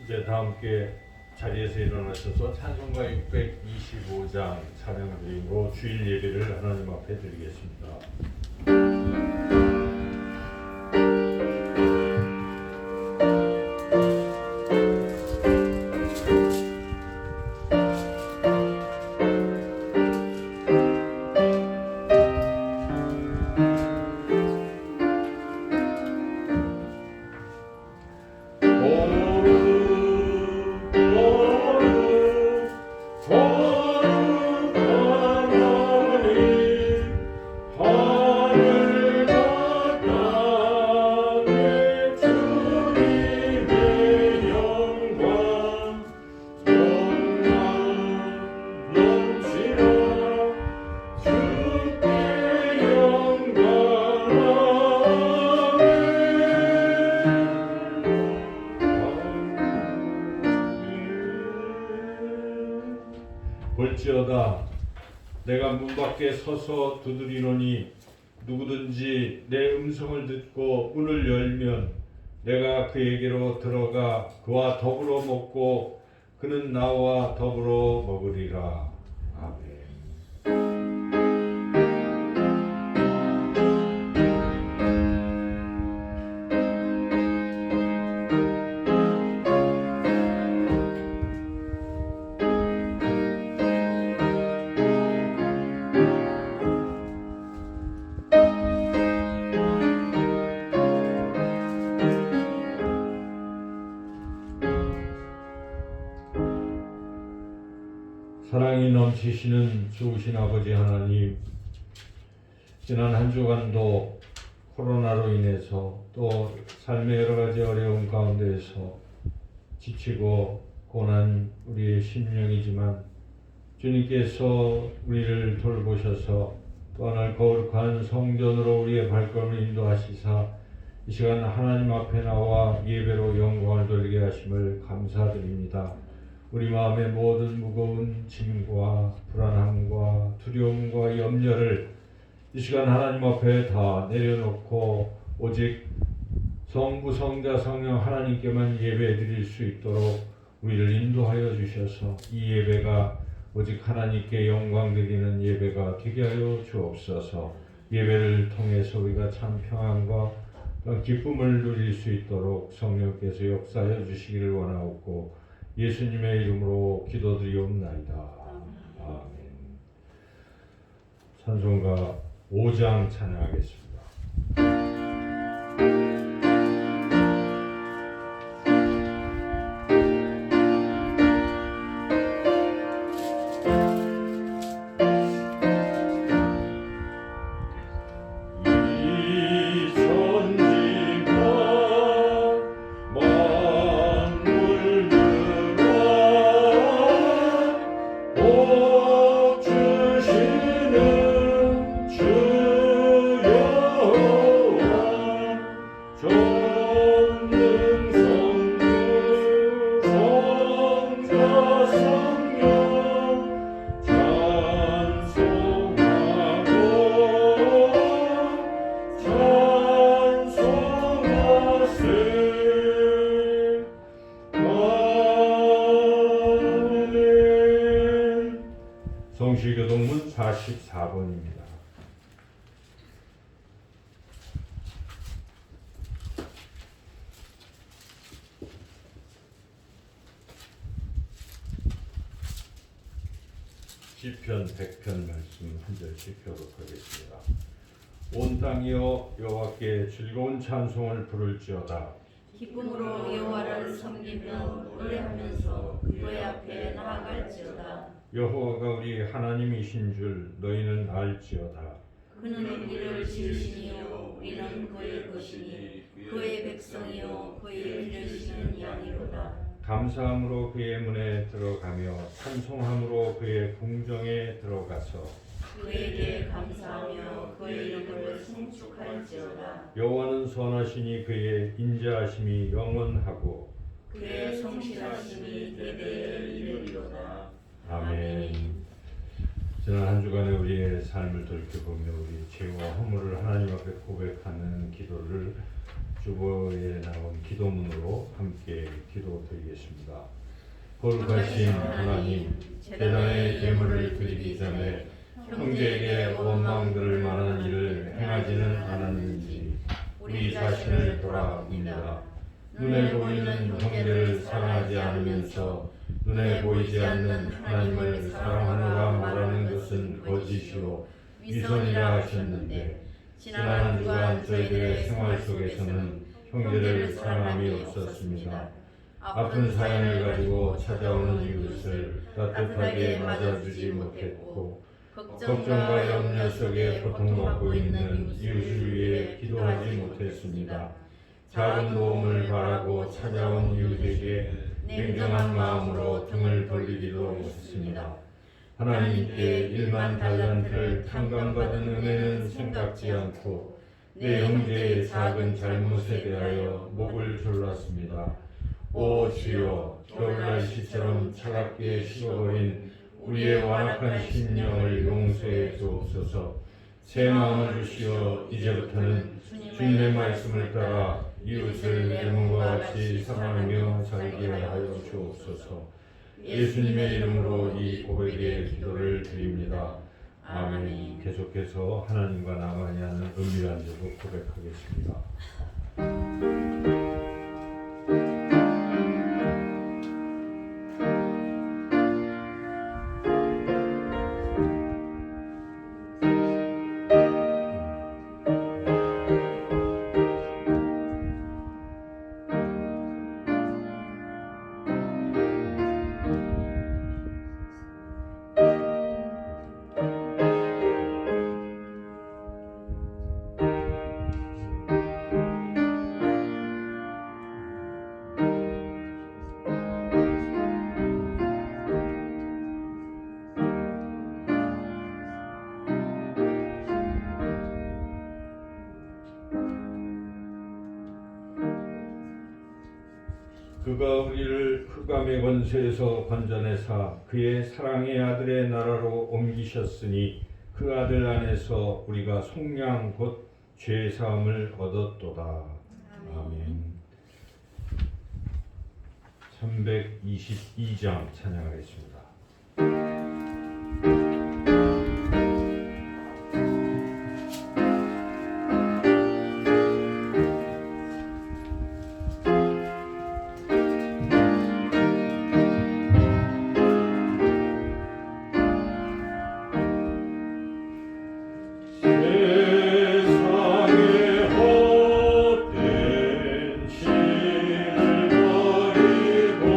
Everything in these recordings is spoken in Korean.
이제 다 함께 자리에서 일어나셔서 찬송가 625장 찬양 드림으로 주일 예배를 하나님 앞에 드리겠습니다. 볼지어다 내가 문 밖에 서서 두드리노니 누구든지 내 음성을 듣고 문을 열면 내가 그에게로 들어가 그와 더불어 먹고 그는 나와 더불어 먹으리라. 아멘. 사랑이 넘치시는 좋으신 아버지 하나님, 지난 한 주간도 코로나로 인해서 또 삶의 여러 가지 어려움 가운데에서 지치고 고난 우리의 심령이지만 주님께서 우리를 돌보셔서 또 하늘 거룩한 성전으로 우리의 발걸음을 인도하시사 이 시간 하나님 앞에 나와 예배로 영광을 돌리게 하심을 감사드립니다. 우리 마음의 모든 무거운 짐과 불안함과 두려움과 염려를 이 시간 하나님 앞에 다 내려놓고 오직 성부, 성자, 성령 하나님께만 예배 드릴 수 있도록 우리를 인도하여 주셔서 이 예배가 오직 하나님께 영광 드리는 예배가 되게 하여 주옵소서. 예배를 통해서 우리가 참 평안과 기쁨을 누릴 수 있도록 성령께서 역사하여 주시기를 원하옵고 예수님의 이름으로 기도드리옵나이다. 아멘. 찬송가 5장 찬양하겠습니다. 성시교동문 44번입니다. 시편 100편 말씀 한 절씩 펴도록 하겠습니다. 온 땅이여 여호와께 즐거운 찬송을 부를지어다. 기쁨으로 여호와를 섬기며 노래하면서 그의 앞에 나아갈지어다. 여호와가 우리 하나님이신 줄 너희는 알지어다. 그는 우리를 지으시니요 우리는 그의 것이니 그의 백성이요 그의 기르시는 양이로다. 감사함으로 그의 문에 들어가며 찬송함으로 그의 궁정에 들어가서 그에게 감사하며 그의 이름을 송축할지어다. 여호와는 선하시니 그의 인자하심이 영원하고 그의 성실하심이 대대에 이르리로다. 아멘. 지난 한 주간의 우리의 삶을 돌이켜보며 우리 죄와 허물을 하나님 앞에 고백하는 기도를 주보에 나온 기도문으로 함께 기도드리겠습니다. 거룩하신 하나님, 제단의 예물을 드리기 전에 형제에게 원망들을 만한 일을 행하지는 않았는지 우리 자신을 돌아봅니다. 눈에 보이는 형제를 사랑하지 않으면서 눈에 보이지 않는 하나님을 사랑하노라 말하는 것은 거짓이요 위선이라 하셨는데, 지난 한 주간 저희들의 생활 속에서는 형제를 사랑함이 없었습니다. 아픈 사연을 가지고 찾아오는 이웃을 따뜻하게 맞아주지 못했고, 걱정과 염려 속에 고통받고 있는 이웃을 위해 기도하지 못했습니다. 작은 도움을 바라고 찾아온 이웃에게 냉정한 마음으로 등을 돌리기도 했습니다. 하나님께 1만 달란트를 탕감받은 은혜는 생각지 않고 내 형제의 작은 잘못에 대하여 목을 졸랐습니다. 오 주여, 겨울 날씨처럼 차갑게 식어버린 우리의 완악한 심령을 용서해 주옵소서. 새 마음을 주시어 이제부터는 주님의 말씀을 따라 이웃을 내 몸과 같이 사랑하며 살게 하여 주옵소서. 예수님의 이름으로 이 고백의 기도를 드립니다. 아멘. 계속해서 하나님과 나만이 하는 은밀한 제도 고백하겠습니다. 그가 우리를 흑암의 권세에서 건져내사 그의 사랑의 아들의 나라로 옮기셨으니 그 아들 안에서 우리가 속량 곧 죄사함을 얻었도다. 아멘. 322장 찬양하겠습니다. 세상의 헛된 신을 버리고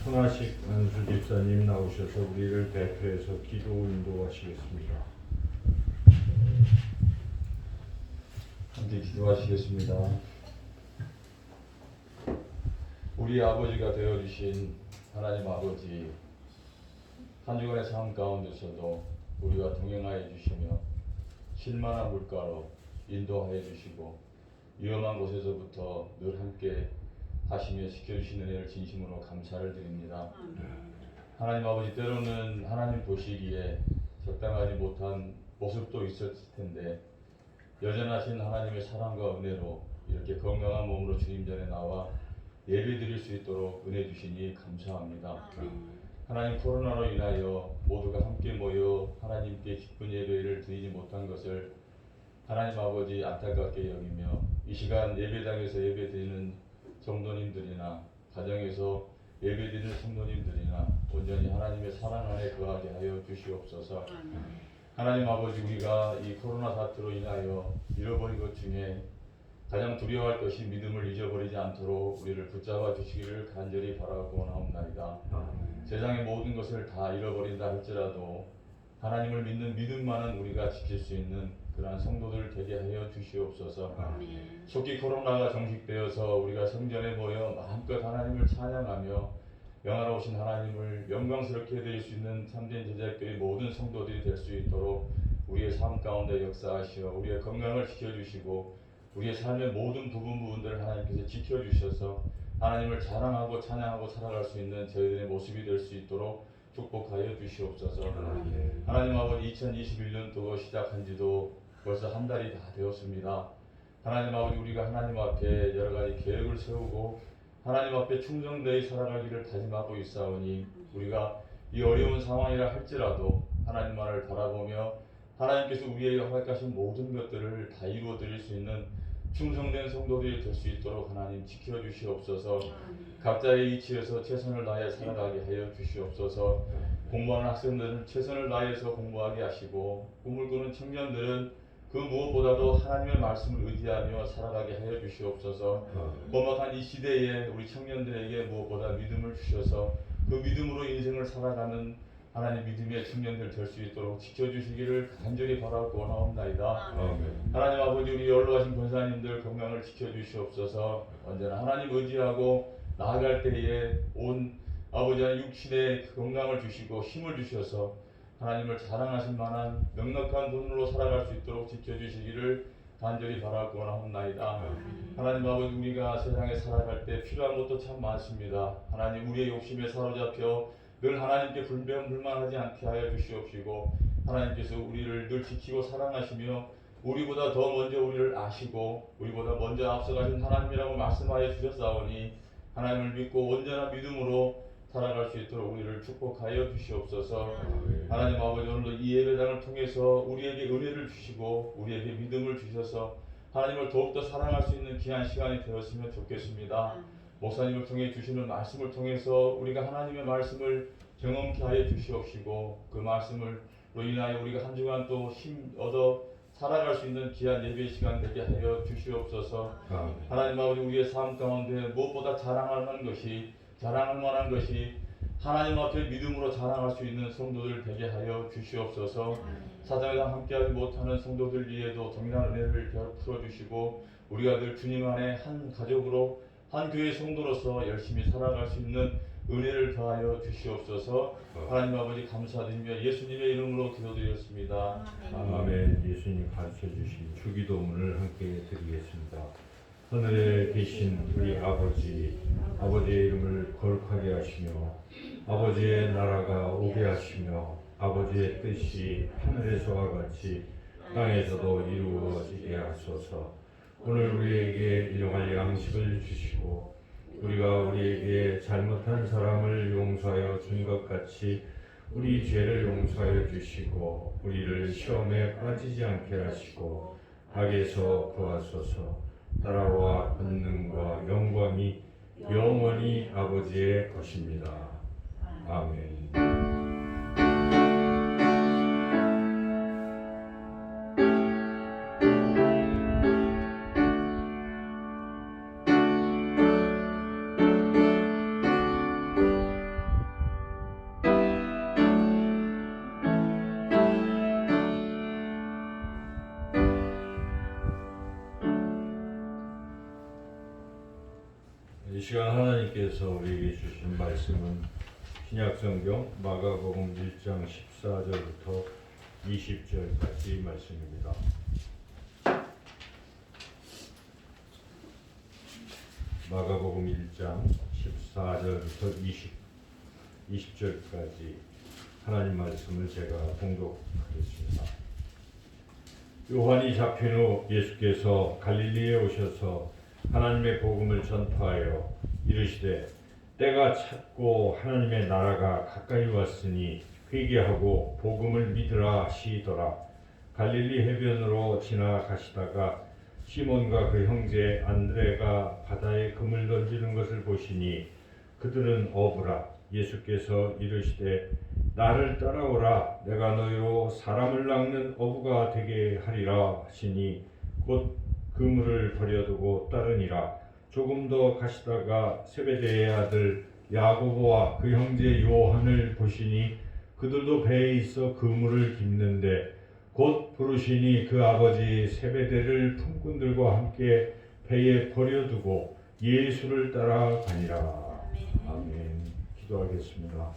손아식 안수 집사님 나오셔서 우리를 대표해서 기도 인도하시겠습니다. 함께 기도하시겠습니다. 우리 아버지가 되어주신 하나님 아버지, 한 주간의 삶 가운데서도 우리와 동행하여 주시며 실만한 물가로 인도하여 주시고 위험한 곳에서부터 늘 함께 하시며 지켜주시는 은혜를 진심으로 감사를 드립니다. 하나님 아버지, 때로는 하나님 보시기에 적당하지 못한 모습도 있었을 텐데 여전하신 하나님의 사랑과 은혜로 이렇게 건강한 몸으로 주님 전에 나와 예배 드릴 수 있도록 은혜 주시니 감사합니다. 하나님, 코로나로 인하여 모두가 함께 모여 하나님께 기쁜 예배를 드리지 못한 것을 하나님 아버지 안타깝게 여기며 이 시간 예배당에서 예배드리는 성도님들이나 가정에서 예배드리는 성도님들이나 온전히 하나님의 사랑 안에 거하게 하여 주시옵소서. 하나님 아버지, 우리가 이 코로나 사태로 인하여 잃어버린 것 중에 가장 두려워할 것이 믿음을 잊어버리지 않도록 우리를 붙잡아 주시기를 간절히 바라고 원하옵나이다. 세상의 모든 것을 다 잃어버린다 할지라도 하나님을 믿는 믿음만은 우리가 지킬 수 있는 그러한 성도들 되게 하여 주시옵소서. 속히 코로나가 종식되어서 우리가 성전에 모여 마음껏 하나님을 찬양하며 영화로우신 하나님을 영광스럽게 드릴 수 있는 참된 제자교회 모든 성도들이 될 수 있도록 우리의 삶 가운데 역사하시어 우리의 건강을 지켜주시고 우리의 삶의 모든 부분들을 하나님께서 지켜주셔서 하나님을 자랑하고 찬양하고 살아갈 수 있는 저희들의 모습이 될 수 있도록 축복하여 주시옵소서. 하나님 아버지, 2021년도 시작한 지도 벌써 한 달이 다 되었습니다. 하나님 아버지, 우리가 하나님 앞에 여러 가지 계획을 세우고 하나님 앞에 충성되이 살아가기를 다짐하고 있사오니 우리가 이 어려운 상황이라 할지라도 하나님만을 바라보며 하나님께서 우리에게 허락하신 모든 것들을 다 이루어 드릴 수 있는 충성된 성도들이 될 수 있도록 하나님 지켜주시옵소서. 각자의 위치에서 최선을 다해 살아가게 하여 주시옵소서. 공부하는 학생들은 최선을 다해서 공부하게 하시고 꿈을 꾸는 청년들은 그 무엇보다도 하나님의 말씀을 의지하며 살아가게 하여 주시옵소서. 험악한 이 시대에 우리 청년들에게 무엇보다 믿음을 주셔서 그 믿음으로 인생을 살아가는 하나님 믿음의 청년들 될 수 있도록 지켜주시기를 간절히 바라고 원하옵나이다. 하나님 아버지, 우리 연로하신 권사님들 건강을 지켜주시옵소서. 언제나 하나님 의지하고 나아갈 때에 온 아버지 하나님 육신의 건강을 주시고 힘을 주셔서 하나님을 자랑하실 만한 넉넉한 돈으로 살아갈 수 있도록 지켜주시기를 간절히 바라고 원하옵나이다. 하나님 아버지, 우리가 세상에 살아갈 때 필요한 것도 참 많습니다. 하나님, 우리의 욕심에 사로잡혀 늘 하나님께 불평불만하지 않게 하여 주시옵시고 하나님께서 우리를 늘 지키고 사랑하시며 우리보다 더 먼저 우리를 아시고 우리보다 먼저 앞서가신 하나님이라고 말씀하여 주셨사오니 하나님을 믿고 온전한 믿음으로 살아갈 수 있도록 우리를 축복하여 주시옵소서. 하나님 아버지, 오늘도 이 예배당을 통해서 우리에게 은혜를 주시고 우리에게 믿음을 주셔서 하나님을 더욱더 사랑할 수 있는 귀한 시간이 되었으면 좋겠습니다. 목사님을 통해 주시는 말씀을 통해서 우리가 하나님의 말씀을 경험케 하여 주시옵시고 그 말씀으로 인하여 우리가 한 주간 또 힘 얻어 살아갈 수 있는 귀한 예배 시간 되게 하여 주시옵소서. 하나님 아버지, 우리의 삶 가운데 무엇보다 자랑할 만한 것이 하나님 앞에 믿음으로 자랑할 수 있는 성도들 되게 하여 주시옵소서. 사장이랑 함께하지 못하는 성도들 위에도 동일한 은혜를 베풀어 주시고 우리가 늘 주님 안에 한 가족으로 한 교회 성도로서 열심히 살아갈 수 있는 은혜를 더하여 주시옵소서. 하나님 아버지, 감사드리며 예수님의 이름으로 기도드렸습니다. 아멘. 예수님 가르쳐 주신 주기도문을 함께 드리겠습니다. 하늘에 계신 우리 아버지, 아버지의 이름을 거룩하게 하시며 아버지의 나라가 오게 하시며 아버지의 뜻이 하늘에서와 같이 땅에서도 이루어지게 하소서. 오늘 우리에게 일용할 양식을 주시고 우리가 우리에게 잘못한 사람을 용서하여 준 것 같이 우리 죄를 용서하여 주시고 우리를 시험에 빠지지 않게 하시고 악에서 구하소서. 나라와 권능과 영광이 영원히 아버지의 것입니다. 아멘. 시간 하나님께서 우리에게 주신 말씀은 신약성경 마가복음 1장 14절부터 20절까지 말씀입니다. 마가복음 1장 14절부터 20절까지 하나님 말씀을 제가 봉독하겠습니다. 요한이 잡힌 후 예수께서 갈릴리에 오셔서 하나님의 복음을 전파하여 이르시되 때가 찼고 하나님의 나라가 가까이 왔으니 회개하고 복음을 믿으라 하시더라. 갈릴리 해변으로 지나가시다가 시몬과 그 형제 안드레가 바다에 금을 던지는 것을 보시니 그들은 어부라. 예수께서 이르시되 나를 따라오라. 내가 너희로 사람을 낚는 어부가 되게 하리라 하시니 곧 그물을 버려두고 따르니라. 조금 더 가시다가 세베대의 아들 야고보와 그 형제 요한을 보시니 그들도 배에 있어 그물을 깁는데 곧 부르시니 그 아버지 세베대를 품꾼들과 함께 배에 버려두고 예수를 따라가니라. 아멘. 기도하겠습니다.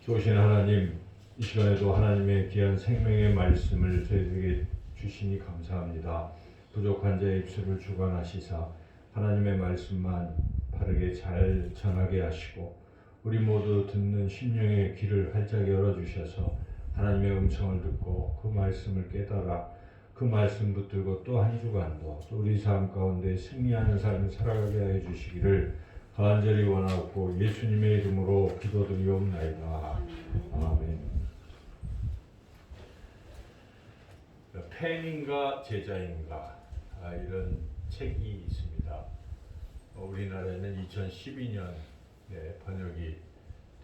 좋으신 하나님, 이 시간에도 하나님의 귀한 생명의 말씀을 저희에게 주시니 감사합니다. 부족한 자의 입술을 주관하시사 하나님의 말씀만 바르게 잘 전하게 하시고 우리 모두 듣는 심령의 귀를 활짝 열어주셔서 하나님의 음성을 듣고 그 말씀을 깨달아 그 말씀 붙들고 또 한 주간도 또 우리 삶 가운데 승리하는 삶을 살아가게 해 주시기를 간절히 원하고 예수님의 이름으로 기도드리옵나이다. 아멘. 팬인가 제자인가 이런 책이 있습니다. 우리나라에는 2012년에 번역이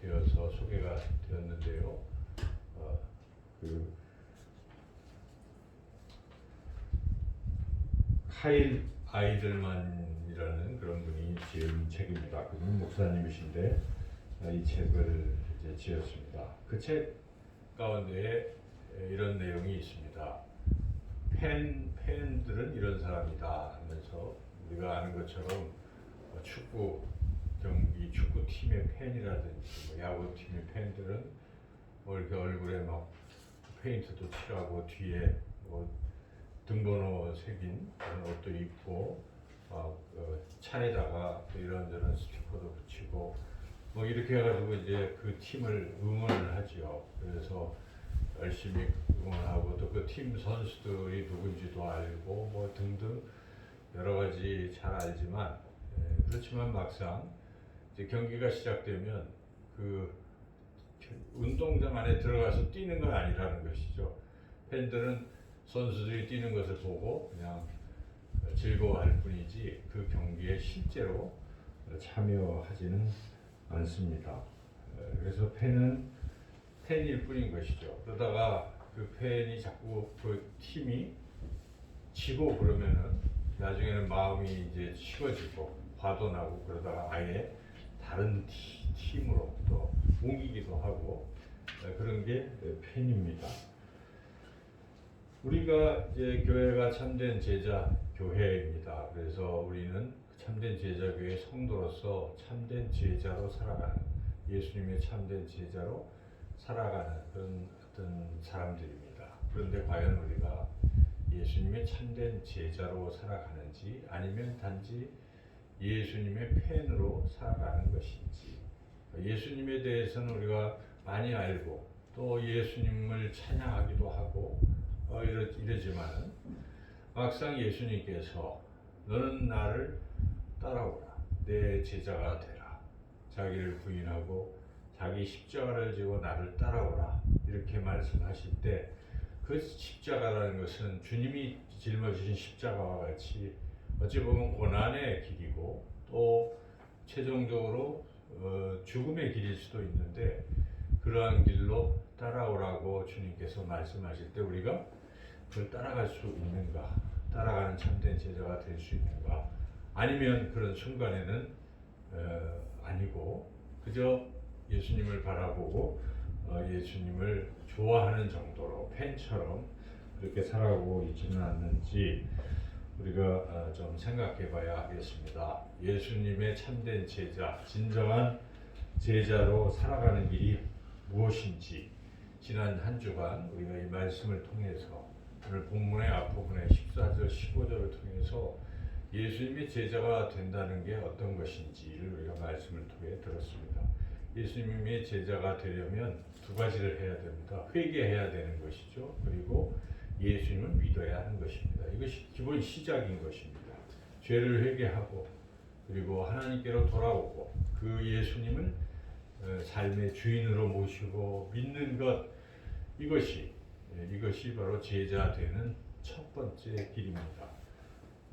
되어서 소개가 되었는데요. 카일 아이들만이라는 그런 분이 지은 책입니다. 그분은 목사님이신데 이 책을 이제 지었습니다. 그 책 가운데 이런 내용이 있습니다. 팬들은 이런 사람이다 하면서 우리가 아는 것처럼 축구 경기 축구팀의 팬이라든지 야구팀의 팬들은 이렇게 얼굴에 막 페인트도 칠하고 뒤에 등번호 새긴 그런 옷도 입고 차에다가 이런저런 스티커도 붙이고 이렇게 해가지고 이제 그 팀을 응원을 하지요. 그래서 열심히 응원하고 또 그 팀 선수들이 누군지도 알고 등등 여러 가지 잘 알지만 그렇지만 막상 이제 경기가 시작되면 그 운동장 안에 들어가서 뛰는 건 아니라는 것이죠. 팬들은 선수들이 뛰는 것을 보고 그냥 즐거워할 뿐이지 그 경기에 실제로 참여하지는 않습니다. 그래서 팬은 팬일 뿐인 것이죠. 그러다가 그 팬이 자꾸 그 팀이 지고 그러면은 나중에는 마음이 이제 식어지고 화도 나고 그러다가 아예 다른 팀으로 또 옮기기도 하고 그런 게 팬입니다. 우리가 이제 교회가 참된 제자 교회입니다. 그래서 우리는 참된 제자 교회 성도로서 참된 제자로 살아가는 예수님의 참된 제자로 살아가는 그런 어떤 사람들입니다. 그런데 과연 우리가 예수님의 참된 제자로 살아가는지 아니면 단지 예수님의 팬으로 살아가는 것인지 예수님에 대해서는 우리가 많이 알고 또 예수님을 찬양하기도 하고 이러지만 막상 예수님께서 너는 나를 따라오라 내 제자가 되라 자기를 부인하고 자기 십자가를 지고 나를 따라오라 이렇게 말씀하실 때 그 십자가라는 것은 주님이 짊어지신 십자가와 같이 어찌 보면 고난의 길이고 또 최종적으로 죽음의 길일 수도 있는데 그러한 길로 따라오라고 주님께서 말씀하실 때 우리가 그걸 따라갈 수 있는가, 따라가는 참된 제자가 될 수 있는가, 아니면 그런 순간에는 아니고 그저 예수님을 바라보고 예수님을 좋아하는 정도로 팬처럼 그렇게 살아가고 있지는 않는지 우리가 좀 생각해 봐야 하겠습니다. 예수님의 참된 제자, 진정한 제자로 살아가는 길이 무엇인지 지난 한 주간 우리가 이 말씀을 통해서 오늘 본문의 앞부분의 14절 15절을 통해서 예수님의 제자가 된다는 게 어떤 것인지를 우리가 말씀을 통해 들었습니다. 예수님의 제자가 되려면 두 가지를 해야 됩니다. 회개해야 되는 것이죠. 그리고 예수님을 믿어야 하는 것입니다. 이것이 기본 시작인 것입니다. 죄를 회개하고 그리고 하나님께로 돌아오고 그 예수님을 삶의 주인으로 모시고 믿는 것, 이것이 바로 제자 되는 첫 번째 길입니다.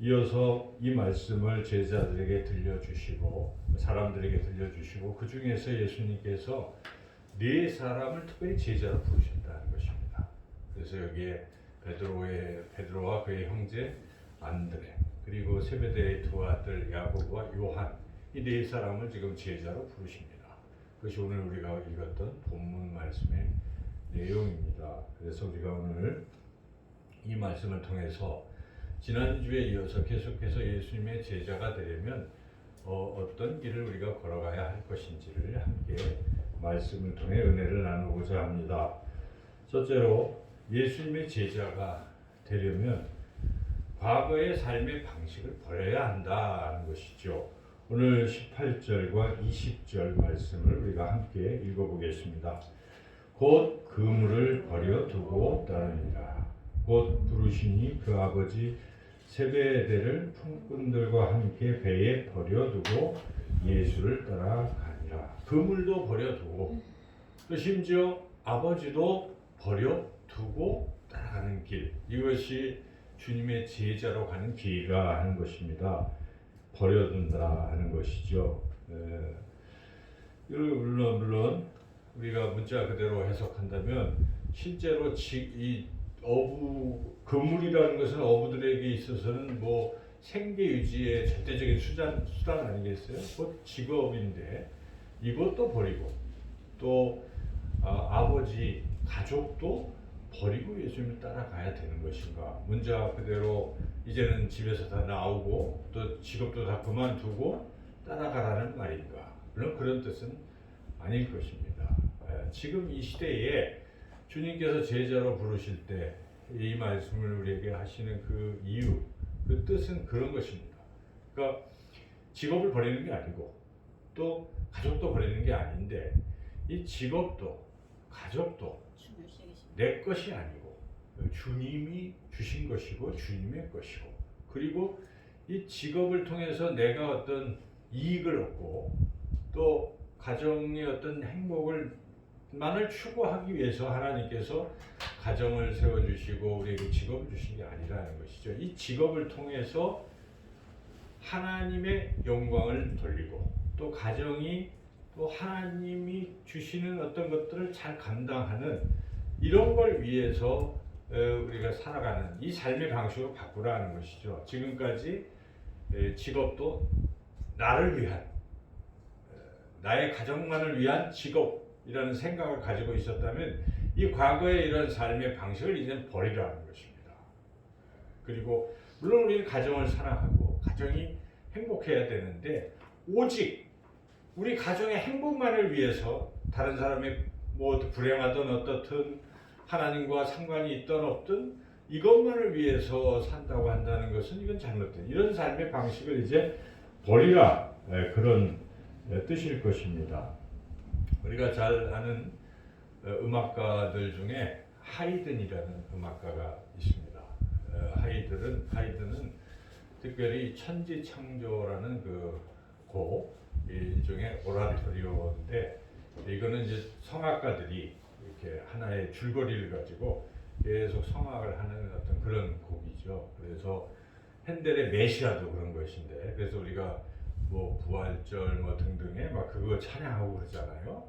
이어서 이 말씀을 제자들에게 들려주시고 사람들에게 들려주시고 그 중에서 예수님께서 네 사람을 특별히 제자로 부르셨다는 것입니다. 그래서 여기에 베드로와 그의 형제 안드레, 그리고 세베대의 두 아들 야고보와 요한, 이 네 사람을 지금 제자로 부르십니다. 그것이 오늘 우리가 읽었던 본문 말씀의 내용입니다. 그래서 우리가 오늘 이 말씀을 통해서 지난주에 이어서 계속해서 예수님의 제자가 되려면 어떤 길을 우리가 걸어가야 할 것인지를 함께 말씀을 통해 은혜를 나누고자 합니다. 첫째로 예수님의 제자가 되려면 과거의 삶의 방식을 버려야 한다는 것이죠. 오늘 18절과 20절 말씀을 우리가 함께 읽어보겠습니다. 곧 그물을 버려두고 따르니라. 곧 부르시니 그 아버지 세베대를 품꾼들과 함께 배에 버려두고 예수를 따라가니라. 그물도 버려두고 또 심지어 아버지도 버려두고 따라가는 길, 이것이 주님의 제자로 가는 길이라 하는 것입니다. 버려둔다 하는 것이죠. 물론 우리가 문자 그대로 해석한다면 실제로 이 그물이라는 것은 어부들에게 있어서는 뭐 생계 유지의 절대적인 수단 아니겠어요? 곧 직업인데 이것도 버리고 또 아버지 가족도 버리고 예수님을 따라가야 되는 것인가? 문자 그대로 이제는 집에서 다 나오고 또 직업도 다 그만두고 따라가라는 말인가? 물론 그런 뜻은 아닐 것입니다. 지금 이 시대에 주님께서 제자로 부르실 때 이 말씀을 우리에게 하시는 그 이유, 그 뜻은 그런 것입니다. 그러니까 직업을 버리는 게 아니고 또 가족도 버리는 게 아닌데 이 직업도 가족도 내 것이 아니고 주님이 주신 것이고 주님의 것이고, 그리고 이 직업을 통해서 내가 어떤 이익을 얻고 또 가정의 어떤 행복을만을 추구하기 위해서 하나님께서 가정을 세워주시고 우리에게 직업을 주신 게 아니라는 것이죠. 이 직업을 통해서 하나님의 영광을 돌리고 또 가정이 또 하나님이 주시는 어떤 것들을 잘 감당하는 이런 걸 위해서 우리가 살아가는 이 삶의 방식으로 바꾸라는 것이죠. 지금까지 직업도 나를 위한, 나의 가정만을 위한 직업이라는 생각을 가지고 있었다면 이 과거의 이런 삶의 방식을 이제 버리라는 것입니다. 그리고 물론 우리는 가정을 사랑하고 가정이 행복해야 되는데 오직 우리 가정의 행복만을 위해서 다른 사람의 뭐 불행하든 어떻든 하나님과 상관이 있든 없든 이것만을 위해서 산다고 한다는 것은 이건 잘못된 이런 삶의 방식을 이제 버리라, 그런 뜻일 것입니다. 우리가 잘 아는 음악가들 중에 하이든이라는 음악가가 있습니다. 하이든은 특별히 천지창조라는 그 곡, 일종의 오라토리오인데 이거는 이제 성악가들이 이렇게 하나의 줄거리를 가지고 계속 성악을 하는 어떤 그런 곡이죠. 그래서 핸델의 메시아도 그런 것인데, 그래서 우리가 뭐 부활절 뭐 등등에 막 그거 찬양하고 그러잖아요.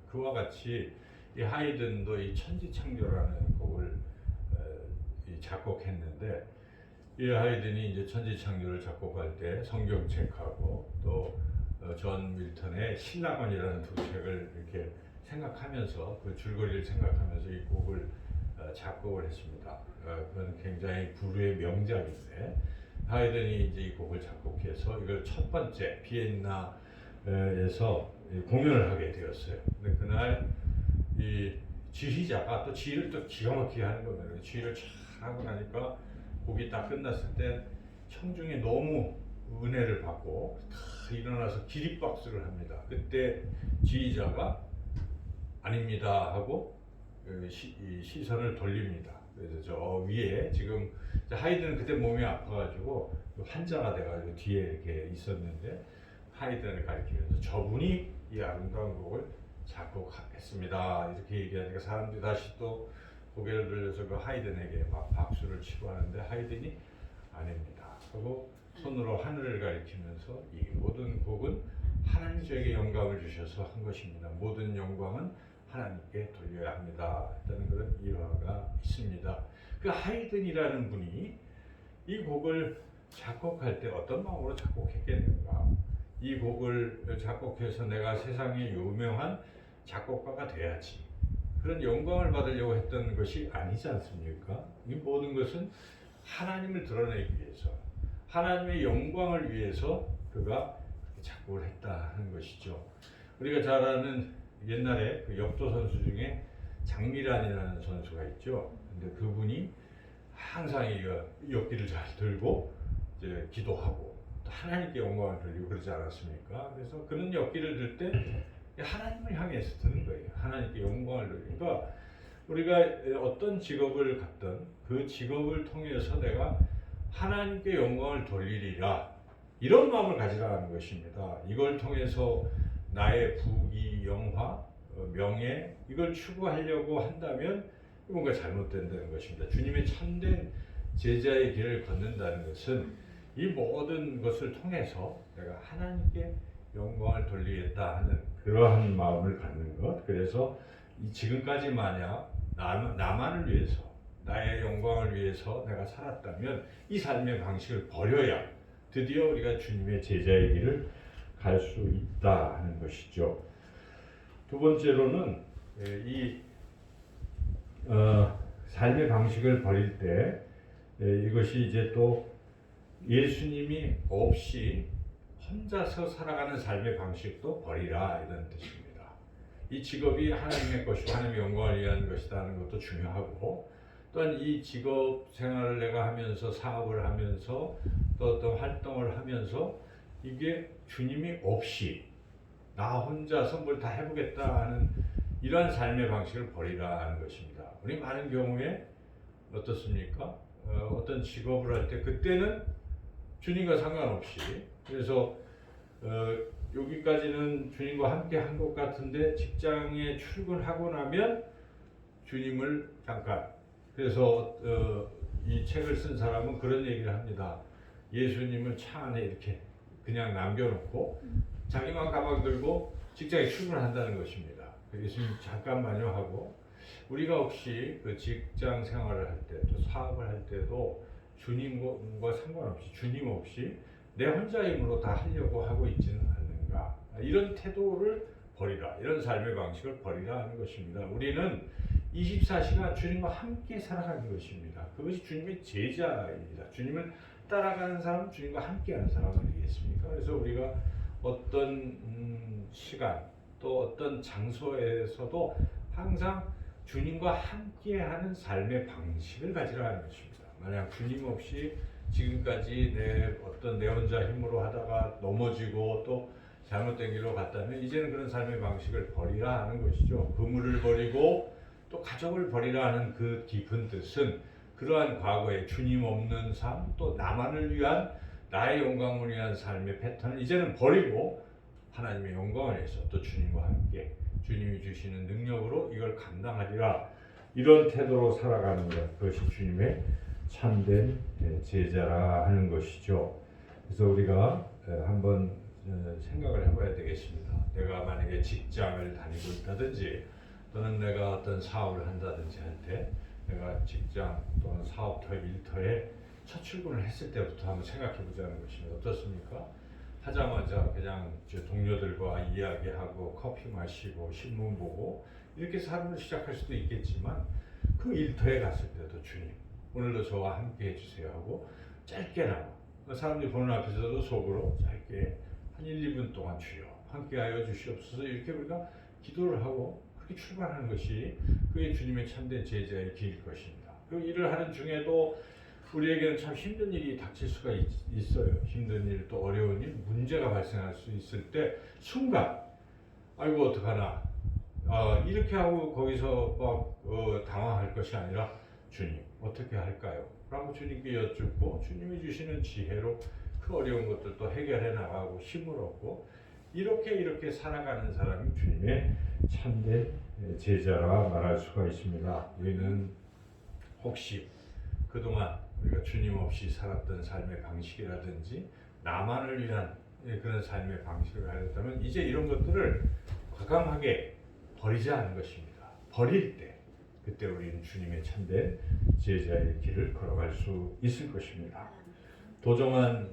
그와 같이 이 하이든도 이 천지창조라는 곡을 작곡했는데, 이 하이든이 이제 천지창조를 작곡할 때 성경책하고 또 존 밀턴의 신라곤이라는 두 책을 이렇게 생각하면서 그 줄거리를 생각하면서 이 곡을 작곡을 했습니다. 그건 굉장히 불후의 명작인데 하이든이 이제 이 곡을 작곡해서 이걸 첫 번째 비엔나에서 공연을 하게 되었어요. 근데 그날 이 지휘자가 또 지휘를 또 기가 막히게 하는 거예요. 지휘를 쫙 하고 나니까 곡이 딱 끝났을 때 청중이 너무 은혜를 받고 다 일어나서 기립박수를 합니다. 그때 지휘자가 아닙니다 하고 이 시선을 돌립니다. 그래서 저 위에 지금 하이든은 그때 몸이 아파가지고 환자가 돼가지고 뒤에 이렇게 있었는데 하이든을 가리키면서 저분이 이 아름다운 곡을 작곡했습니다 이렇게 얘기하니까 사람들이 다시 또 고개를 돌려서 그 하이든에게 막 박수를 치고 하는데 하이든이 아닙니다 하고 손으로 하늘을 가리키면서 이 모든 곡은 하나님 저에게 영광을 주셔서 한 것입니다. 모든 영광은 하나님께 돌려야 합니다. 했다는 그런 일화가 있습니다. 그 하이든이라는 분이 이 곡을 작곡할 때 어떤 마음으로 작곡했겠는가? 이 곡을 작곡해서 내가 세상에 유명한 작곡가가 돼야지. 그런 영광을 받으려고 했던 것이 아니지 않습니까? 이 모든 것은 하나님을 드러내기 위해서, 하나님의 영광을 위해서 그가 작곡을 했다 하는 것이죠. 우리가 잘 아는 옛날에 그 역도 선수 중에 장미란이라는 선수가 있죠. 근데 그분이 항상 이 역기를 잘 들고 이제 기도하고 또 하나님께 영광을 돌리고 그러지 않았습니까? 그래서 그런 역기를 들 때 하나님을 향해서 드는 거예요. 하나님께 영광을 돌리니까 우리가 어떤 직업을 갖든 그 직업을 통해서 내가 하나님께 영광을 돌리리라 이런 마음을 가지라는 것입니다. 이걸 통해서 나의 부귀, 영화, 명예 이걸 추구하려고 한다면 뭔가 잘못된다는 것입니다. 주님의 참된 제자의 길을 걷는다는 것은 이 모든 것을 통해서 내가 하나님께 영광을 돌리겠다 하는 그러한 마음을 갖는 것. 그래서 지금까지 만약 나만을 위해서 나의 영광을 위해서 내가 살았다면 이 삶의 방식을 버려야 드디어 우리가 주님의 제자의 길을 갈 수 있다 하는 것이죠. 두 번째로는 이 삶의 방식을 버릴 때 이것이 이제 또 예수님이 없이 혼자서 살아가는 삶의 방식도 버리라 이런 뜻입니다. 이 직업이 하나님의 것이고 하나님의 영광을 위한 것이다 하는 것도 중요하고 또한 이 직업 생활을 내가 하면서 사업을 하면서 또 어떤 활동을 하면서 이게 주님이 없이 나 혼자서 뭘 다 해보겠다 하는 이러한 삶의 방식을 버리라 하는 것입니다. 우리 많은 경우에 어떻습니까? 어떤 직업을 할 때 그때는 주님과 상관없이 그래서 여기까지는 주님과 함께 한 것 같은데 직장에 출근하고 나면 주님을 잠깐 그래서 이 책을 쓴 사람은 그런 얘기를 합니다. 예수님을 차 안에 이렇게 그냥 남겨놓고 자기만 가방 들고 직장에 출근한다는 것입니다. 예수님 잠깐만요 하고 우리가 혹시 그 직장 생활을 할 때 또 사업을 할 때도 주님과 상관없이 주님 없이 내 혼자 힘으로 다 하려고 하고 있지는 않는가 이런 태도를 버리라 이런 삶의 방식을 버리라 하는 것입니다. 우리는 24시간 주님과 함께 살아가는 것입니다. 그것이 주님의 제자입니다. 주님을 따라가는 사람은 주님과 함께하는 사람 아니겠습니까? 그래서 우리가 어떤 시간 또 어떤 장소에서도 항상 주님과 함께하는 삶의 방식을 가지라는 것입니다. 만약 주님 없이 지금까지 내 혼자 힘으로 하다가 넘어지고 또 잘못된 길로 갔다면 이제는 그런 삶의 방식을 버리라 하는 것이죠. 그물을 버리고 또 가족을 버리라 하는 그 깊은 뜻은 그러한 과거의 주님 없는 삶 또 나만을 위한 나의 영광을 위한 삶의 패턴을 이제는 버리고 하나님의 영광을 위해서 또 주님과 함께 주님이 주시는 능력으로 이걸 감당하리라 이런 태도로 살아가는 것 그것이 주님의 참된 제자라 하는 것이죠. 그래서 우리가 한번 생각을 해봐야 되겠습니다. 내가 만약에 직장을 다니고 있다든지 또는 내가 어떤 사업을 한다든지 할 때 내가 직장 또는 사업터 일터에 첫 출근을 했을 때부터 한번 생각해 보자는 것입니다. 어떻습니까? 하자마자 그냥 동료들과 이야기하고 커피 마시고 신문 보고 이렇게 삶을 시작할 수도 있겠지만 그 일터에 갔을 때도 주님 오늘도 저와 함께 해주세요 하고 짧게나마 사람들이 보는 앞에서도 속으로 짧게 한 1, 2분 동안 주여 함께하여 주시옵소서 이렇게 우리가 기도를 하고 그렇게 출발하는 것이 그게 주님의 참된 제자의 길일 것입니다. 그 일을 하는 중에도 우리에게는 참 힘든 일이 닥칠 수가 있어요. 힘든 일, 또 어려운 일, 문제가 발생할 수 있을 때 순간 아이고 어떡하나 이렇게 하고 거기서 막 당황할 것이 아니라 주님 어떻게 할까요? 라고 주님께 여쭙고 주님이 주시는 지혜로 그 어려운 것들도 해결해 나가고 힘을 얻고 이렇게 살아가는 사람이 주님의 참된 제자라 말할 수가 있습니다. 우리는 혹시 그동안 우리가 주님 없이 살았던 삶의 방식이라든지 나만을 위한 그런 삶의 방식을 하였다면 이제 이런 것들을 과감하게 버리지 않은 것입니다. 버릴 때 그때 우리는 주님의 참된 제자의 길을 걸어갈 수 있을 것입니다. 도종환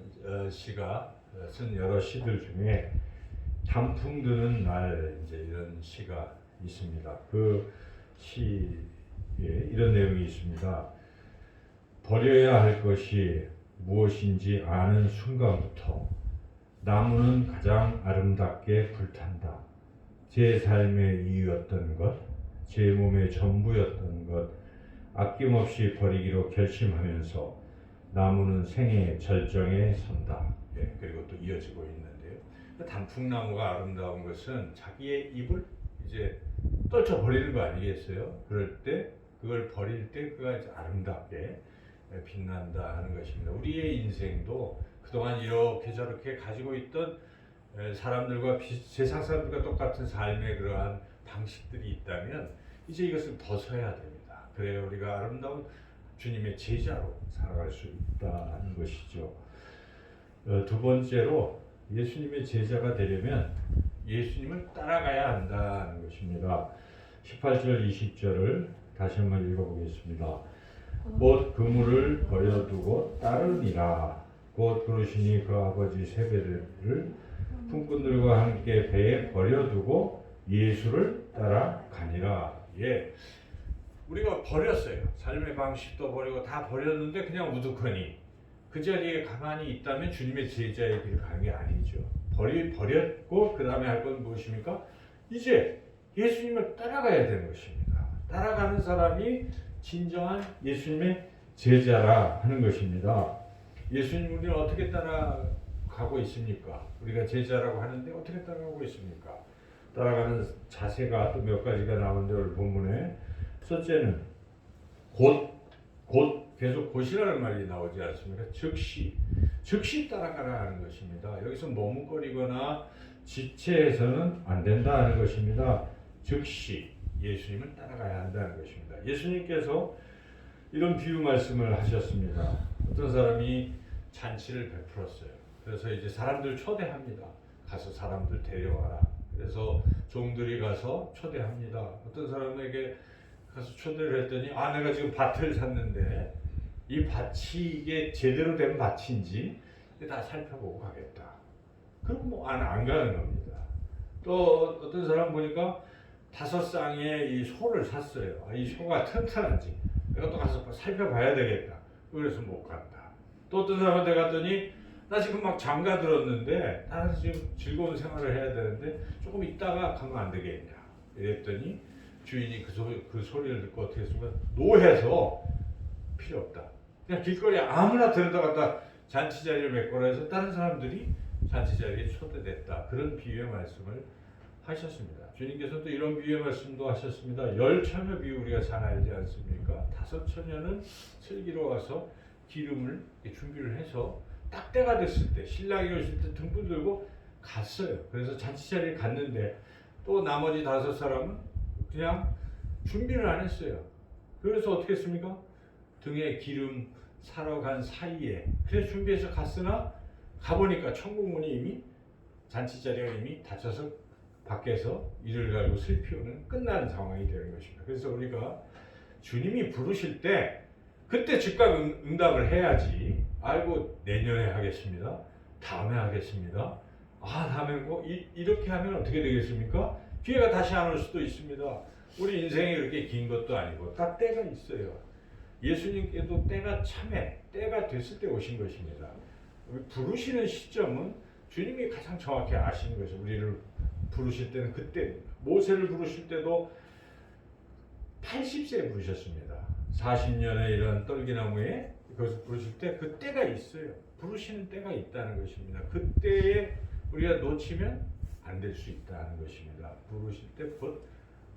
씨가 쓴 여러 시들 중에 단풍 드는 날 이제 이런 시가 있습니다. 그 시에 이런 내용이 있습니다. 버려야 할 것이 무엇인지 아는 순간부터 나무는 가장 아름답게 불탄다. 제 삶의 이유였던 것, 제 몸의 전부였던 것, 아낌없이 버리기로 결심하면서 나무는 생의 절정에 선다. 그리고 또 이어지고 있는데요. 단풍나무가 아름다운 것은 자기의 잎을 이제 떨쳐 버리는 거 아니겠어요? 그럴 때 그걸 버릴 때 그가 이제 아름답게 빛난다 하는 것입니다. 우리의 인생도 그동안 이렇게 저렇게 가지고 있던 사람들과 세상 사람들과 똑같은 삶의 그러한 방식들이 있다면 이제 이것을 벗어야 됩니다. 그래야 우리가 아름다운 주님의 제자로 살아갈 수 있다는 것이죠. 두 번째로 예수님의 제자가 되려면 예수님을 따라가야 한다는 것입니다. 18절 20절을 다시 한번 읽어보겠습니다. 곧 그물을 버려두고 따르니라. 곧 그러시니 그 아버지 세배들을 품꾼들과 함께 배에 버려두고 예수를 따라가니라. 우리가 버렸어요. 삶의 방식도 버리고 다 버렸는데 그냥 우두커니 그 자리에 가만히 있다면 주님의 제자의 길을 가는 게 아니죠. 버렸고 그 다음에 할 건 무엇입니까? 이제 예수님을 따라가야 되는 것입니다. 따라가는 사람이 진정한 예수님의 제자라 하는 것입니다. 예수님 우리를 어떻게 따라가고 있습니까? 우리가 제자라고 하는데 어떻게 따라가고 있습니까? 따라가는 자세가 또 몇 가지가 나오는데 오늘 본문에 첫째는 곧 계속 곧이라는 말이 나오지 않습니까? 즉시 따라가라 하는 것입니다. 여기서 머뭇거리거나 지체해서는 안 된다 하는 것입니다. 즉시 예수님을 따라가야 한다는 것입니다. 예수님께서 이런 비유 말씀을 하셨습니다. 어떤 사람이 잔치를 베풀었어요. 그래서 이제 사람들 초대합니다. 가서 사람들 데려와라. 그래서 종들이 가서 초대합니다. 어떤 사람에게 가서 초대를 했더니 내가 지금 밭을 샀는데 이 밭이 이게 제대로 된 밭인지 다 살펴보고 가겠다. 그럼 안 가는 겁니다. 또 어떤 사람 보니까 5쌍의 이 소를 샀어요. 이 소가 튼튼한지 내가 또 가서 살펴봐야 되겠다. 그래서 못 간다. 또 어떤 사람한테 갔더니 나 지금 막 장가 들었는데 나는 지금 즐거운 생활을 해야 되는데 조금 있다가 가면 안 되겠냐. 이랬더니 주인이 그 소리를 듣고 어떻게 했습니까? 노해서 필요 없다. 그냥 길거리에 아무나 데려다갔다 잔치 자리를 메꿔라 해서 다른 사람들이 잔치 자리에 초대됐다. 그런 비유의 말씀을 하셨습니다. 주님께서 또 이런 비유의 말씀도 하셨습니다. 열처녀 비유 우리가 잘 알지 않습니까? 5처녀는 슬기로 와서 기름을 준비를 해서 딱 때가 됐을 때 신랑이 오실 때 등불 들고 갔어요. 그래서 잔치 자리에 갔는데 또 나머지 5사람은 그냥 준비를 안 했어요. 그래서 어떻게 했습니까? 등에 기름 사러 간 사이에 그래서 준비해서 갔으나 가보니까 천국문이 이미 잔치 자리가 이미 닫혀서 밖에서 이를 갈고 슬피우는 끝난 상황이 되는 것입니다. 그래서 우리가 주님이 부르실 때 그때 즉각 응답을 해야지. 아이고 내년에 하겠습니다. 다음에 하겠습니다. 다음에 뭐 이렇게 하면 어떻게 되겠습니까? 기회가 다시 안 올 수도 있습니다. 우리 인생이 그렇게 긴 것도 아니고 다 때가 있어요. 예수님께도 때가 됐을 때 오신 것입니다. 부르시는 시점은 주님이 가장 정확히 아시는 거죠. 우리를 부르실 때는 그때입니다. 모세를 부르실 때도 80세에 부르셨습니다. 40년의 이런 떨기나무에 그것을 부르실 때 그 때가 있어요. 부르시는 때가 있다는 것입니다. 그때에 우리가 놓치면 안 될 수 있다는 것입니다. 부르실 때 곧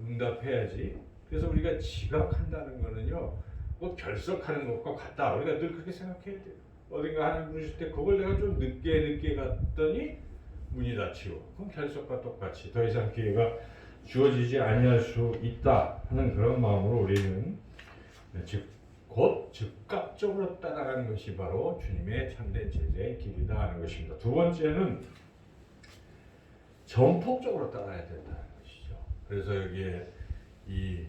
응답해야지. 그래서 우리가 지각한다는 거는요, 뭐 결석하는 것과 같다. 우리가 늘 그렇게 생각해야 돼요. 어딘가 하나님 부르실 때 그걸 내가 좀 늦게 갔더니 문이 닫히고, 그럼 결석과 똑같이 더 이상 기회가 주어지지 아니할 수 있다 하는 그런 마음으로 우리는 곧 즉각적으로 따라가는 것이 바로 주님의 참된 제자의 길이다 하는 것입니다. 두 번째는 전폭적으로 따라야 된다는 것이죠. 그래서 여기에 이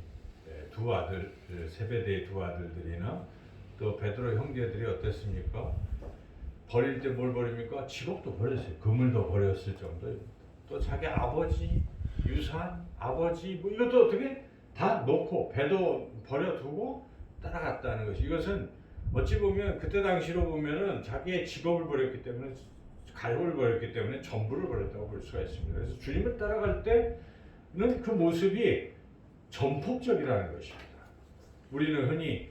두 아들, 세베대의 두 아들들이나 또 베드로 형제들이 어땠습니까? 버릴 때 뭘 버립니까? 직업도 버렸어요. 그물도 버렸을 정도입니다. 또 자기 아버지 유산, 아버지 뭐 이것도 어떻게 다 놓고 배도 버려두고 따라갔다는 것이, 이것은 어찌 보면 그때 당시로 보면은 자기의 직업을 버렸기 때문에, 가족을 버렸기 때문에 전부를 버렸다고 볼 수가 있습니다. 그래서 주님을 따라갈 때는 그 모습이 전폭적이라는 것입니다. 우리는 흔히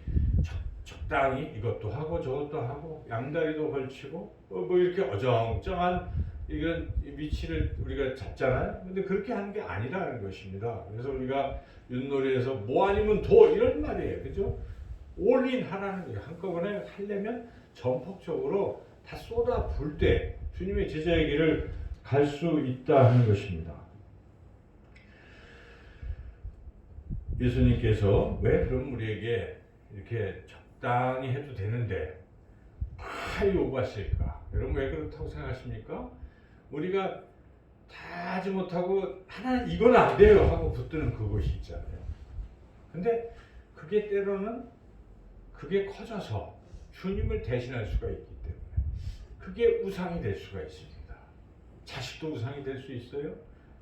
적당히 이것도 하고 저것도 하고 양다리도 걸치고 뭐 이렇게 어정쩡한 이런 위치를 우리가 잡잖아요. 근데 그렇게 하는 게 아니라는 것입니다. 그래서 우리가 윷놀이에서 뭐 아니면 도 이런 말이에요. 그죠? 올인 하라는 거예요. 한꺼번에 하려면 전폭적으로 다 쏟아 부을 때 주님의 제자의 길을 갈 수 있다 하는 것입니다. 예수님께서 왜 그럼 우리에게 이렇게 적당히 해도 되는데 다 요구하실까? 여러분 왜 그렇다고 생각하십니까? 우리가 다 하지 못하고 하나는 이건 안 돼요 하고 붙드는 그것이 있잖아요. 근데 그게 때로는 그게 커져서 주님을 대신할 수가 있기 때문에 그게 우상이 될 수가 있습니다. 자식도 우상이 될 수 있어요.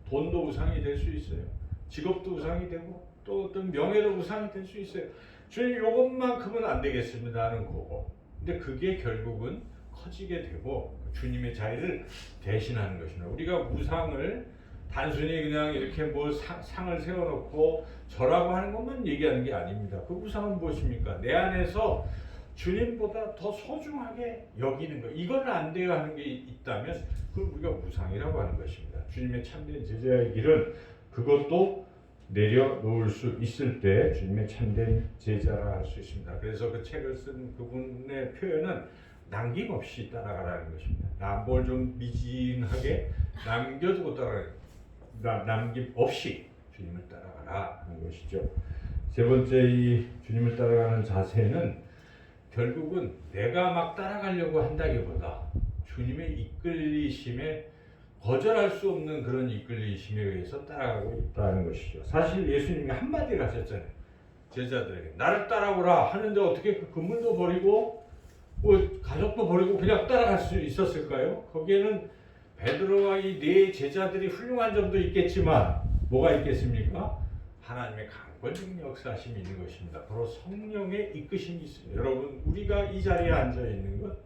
돈도 우상이 될 수 있어요. 직업도 우상이 되고 또 어떤 명예도 우상이 될 수 있어요. 주님 이것만큼은 안 되겠습니다 하는 거고, 근데 그게 결국은 커지게 되고 주님의 자리를 대신하는 것입니다. 우리가 우상을 단순히 그냥 이렇게 뭐 상을 세워놓고 저라고 하는 것만 얘기하는 게 아닙니다. 그 우상은 무엇입니까? 내 안에서 주님보다 더 소중하게 여기는 것, 이건 안 돼요 하는 게 있다면 그걸 우리가 우상이라고 하는 것입니다. 주님의 참된 제자의 길은 그것도 내려놓을 수 있을 때 주님의 참된 제자라 할 수 있습니다. 그래서 그 책을 쓴 그분의 표현은 남김없이 따라가라는 것입니다. 뭘 좀 미진하게 남겨두고 남김없이 주님을 따라가라 하는 것이죠. 세 번째 이 주님을 따라가는 자세는 결국은 내가 막 따라가려고 한다기보다 주님의 이끌리심에 거절할 수 없는 그런 이끌리심에 의해서 따라가고 있다는 것이죠. 사실 예수님이 한마디를 하셨잖아요. 제자들에게 나를 따라오라 하는데 어떻게 그 그물도 버리고 뭐 가족도 버리고 그냥 따라갈 수 있었을까요? 거기에는 베드로와 이 네 제자들이 훌륭한 점도 있겠지만 뭐가 있겠습니까? 하나님의 강권적인 역사하심이 있는 것입니다. 바로 성령의 이끄심이 있습니다. 여러분 우리가 이 자리에 앉아 있는 것,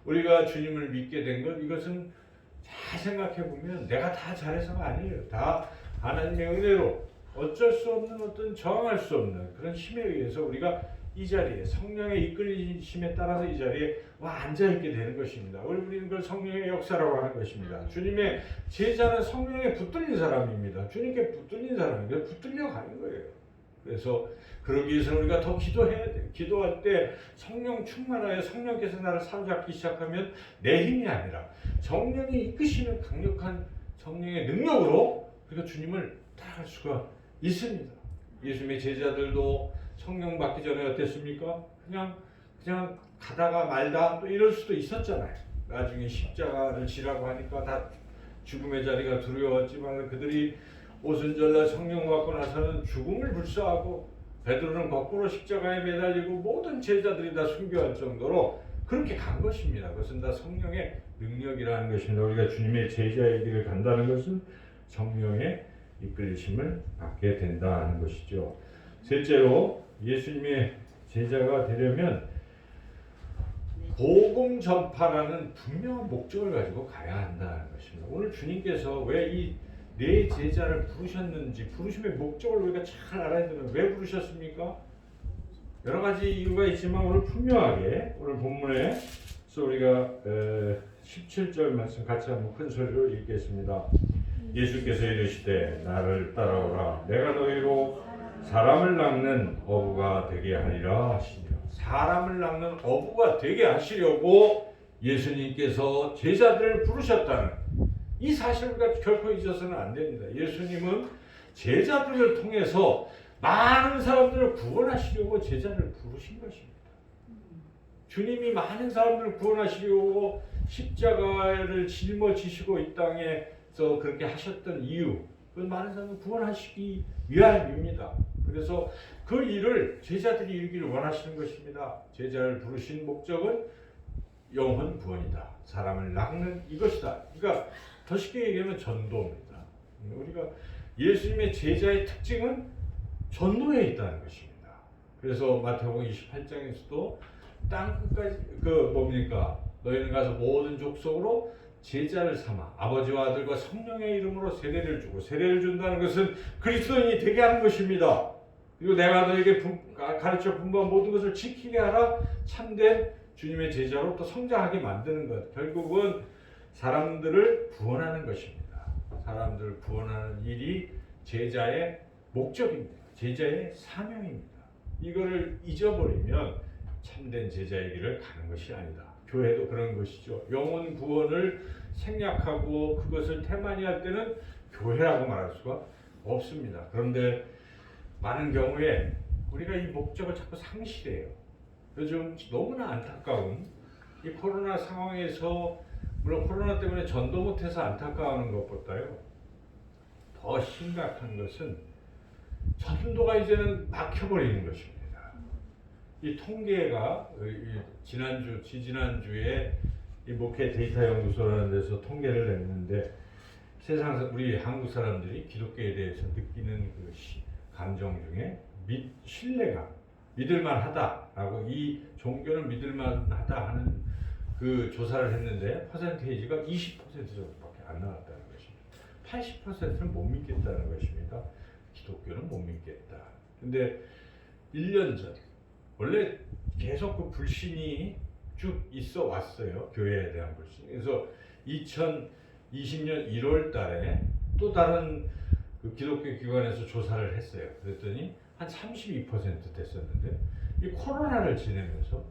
우리가 주님을 믿게 된 것, 이것은 잘 생각해 보면 내가 다 잘해서가 아니에요. 다 하나님의 은혜로 어쩔 수 없는 어떤 저항할 수 없는 그런 힘에 의해서 우리가 이 자리에 성령의 이끌리심에 따라서 이 자리에 와 앉아 있게 되는 것입니다. 우리는 그걸 성령의 역사라고 하는 것입니다. 주님의 제자는 성령에 붙들린 사람입니다. 주님께 붙들린 사람이에요. 붙들려 가는 거예요. 그래서 그러기 위해서 우리가 더 기도해야 돼요. 기도할 때 성령 충만하여 성령께서 나를 사로잡기 시작하면 내 힘이 아니라 성령이 이끄시는 강력한 성령의 능력으로 우리가 주님을 따라갈 수가 있습니다. 예수님의 제자들도 성령 받기 전에 어땠습니까? 그냥 가다가 말다 또 이럴 수도 있었잖아요. 나중에 십자가를 지라고 하니까 다 죽음의 자리가 두려웠지만 그들이 오순절날 성령 받고 나서는 죽음을 불사하고 베드로는 거꾸로 십자가에 매달리고 모든 제자들이 다 순교할 정도로 그렇게 간 것입니다. 그것은 다 성령의 능력이라는 것입니다. 우리가 주님의 제자의 길을 간다는 것은 성령의 이끌리심을 받게 된다는 것이죠. 셋째로 예수님의 제자가 되려면 복음 전파라는 분명한 목적을 가지고 가야 한다는 것입니다. 오늘 주님께서 왜 이 네 제자를 부르셨는지, 부르심의 목적을 우리가 잘 알아야 되는, 왜 부르셨습니까? 여러 가지 이유가 있지만 오늘 분명하게 오늘 본문에서 우리가 17절 말씀 같이 한번 큰 소리로 읽겠습니다. 예수께서 이르시되 나를 따라오라 내가 너희로 사람을 낚는 어부가 되게 하리라 하시니라. 사람을 낚는 어부가 되게 하시려고 예수님께서 제자들을 부르셨다는 이 사실을 우리가 결코 잊어서는 안 됩니다. 예수님은 제자들을 통해서 많은 사람들을 구원하시려고 제자를 부르신 것입니다. 주님이 많은 사람들을 구원하시려고 십자가를 짊어지시고 이 땅에서 그렇게 하셨던 이유, 그건 많은 사람을 구원하시기 위함입니다. 그래서 그 일을 제자들이 이루기를 원하시는 것입니다. 제자를 부르신 목적은 영혼 구원이다. 사람을 낚는 이것이다. 그러니까 더 쉽게 얘기하면 전도입니다. 우리가 예수님의 제자의 특징은 전도에 있다는 것입니다. 그래서 마태복음 28장에서도 땅 끝까지 너희는 가서 모든 족속으로 제자를 삼아 아버지와 아들과 성령의 이름으로 세례를 주고, 세례를 준다는 것은 그리스도인이 되게 하는 것입니다. 그리고 내가 너에게 가르쳐 분부한 모든 것을 지키게 하라. 참된 주님의 제자로 또 성장하게 만드는 것. 결국은 사람들을 구원하는 것입니다. 사람들을 구원하는 일이 제자의 목적입니다. 제자의 사명입니다. 이거를 잊어버리면 참된 제자의 길을 가는 것이 아니다. 교회도 그런 것이죠. 영혼 구원을 생략하고 그것을 태만히할 때는 교회라고 말할 수가 없습니다. 그런데 많은 경우에 우리가 이 목적을 자꾸 상실해요. 요즘 너무나 안타까운 이 코로나 상황에서, 물론 코로나 때문에 전도 못해서 안타까워하는 것보다요, 더 심각한 것은 전도가 이제는 막혀버리는 것입니다. 이 통계가 지지난주에 이 목회 데이터 연구소라는 데서 통계를 냈는데, 세상 우리 한국 사람들이 기독교에 대해서 느끼는 그 감정 중에 신뢰감, 믿을만하다라고, 이 종교는 믿을만하다 하는 그 조사를 했는데 퍼센테이지가 20% 정도밖에 안 나왔다는 것입니다. 80%는 못 믿겠다는 것입니다. 기독교는 못 믿겠다. 근데 1년 전 원래 계속 그 불신이 쭉 있어 왔어요. 교회에 대한 불신. 그래서 2020년 1월 달에 또 다른 그 기독교 기관에서 조사를 했어요. 그랬더니 한 32% 됐었는데, 이 코로나를 지내면서